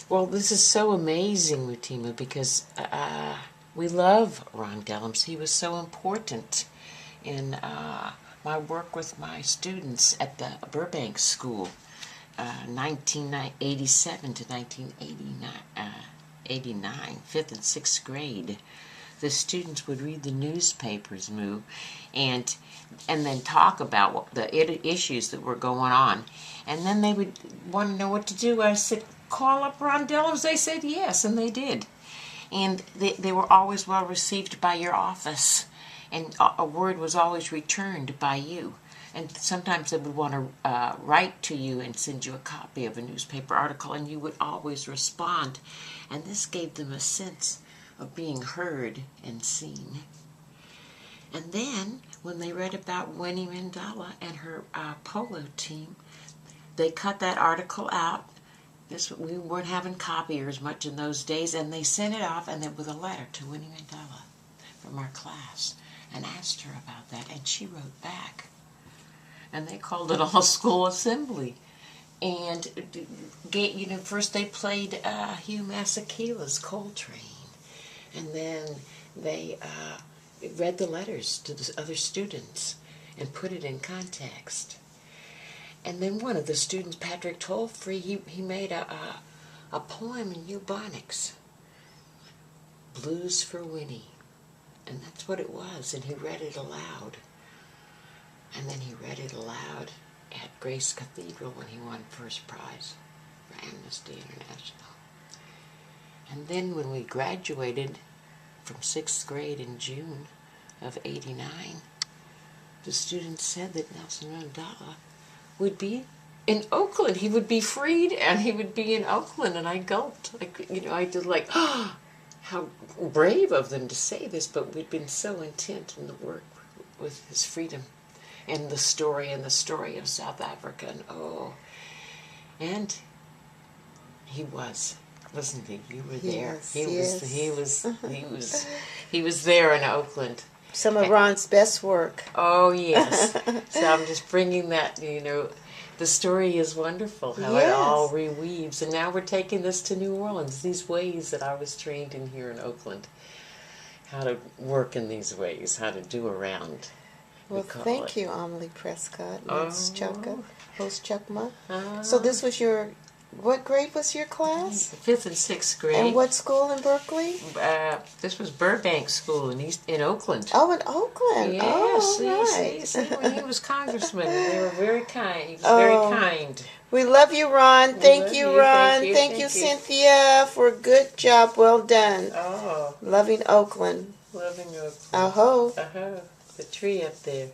Well, this is so amazing, Rutima, because we love Ron Dellums. He was so important in my work with my students at the Burbank School, 1987 to 1989, 5th and 6th grade. The students would read the newspapers, and then talk about the issues that were going on. And then they would want to know what to do. I said, call up Ron Dellums. They said yes, and they did. And they were always well received by your office, and a word was always returned by you. And sometimes they would want to write to you and send you a copy of a newspaper article, and you would always respond. And this gave them a sense of being heard and seen. And then, when they read about Winnie Mandela and her polo team, they cut that article out. We weren't having copiers much in those days, and they sent it off and with a letter to Winnie Mandela from our class and asked her about that, and she wrote back. And they called it all school assembly. And first they played Hugh Masekela's Coltrane, and then they read the letters to the other students and put it in context. And then one of the students, Patrick Tollfree, he made a poem in Ebonics, Blues for Winnie. And that's what it was, and he read it aloud. And then he read it aloud at Grace Cathedral when he won first prize for Amnesty International. And then when we graduated from 6th grade in June of '89, the students said that Nelson Mandela would be in Oakland. He would be freed, and he would be in Oakland. And I gulped. I did oh, how brave of them to say this, but we'd been so intent in the work with his freedom and the story of South Africa. And he was, wasn't he? You were there. Yes, He was there in Oakland. Some of Ron's best work. Oh, yes. So I'm just bringing that, the story is wonderful, how it all reweaves. And now we're taking this to New Orleans, these ways that I was trained in here in Oakland, how to work in these ways, how to do around. Well, thank you, Amelie Prescott, Ms. Chucka, host Chuckma. So this was what grade was your class? 5th and 6th grade. And what school in Berkeley? This was Burbank School in Oakland. Oh, in Oakland. Yes, See, when he was congressman, they were very kind. He was very kind. We love you, Ron. Thank you, Ron. Thank you, Cynthia, for a good job. Well done. Oh. Loving Oakland. Loving Oakland. Aho. The tree up there.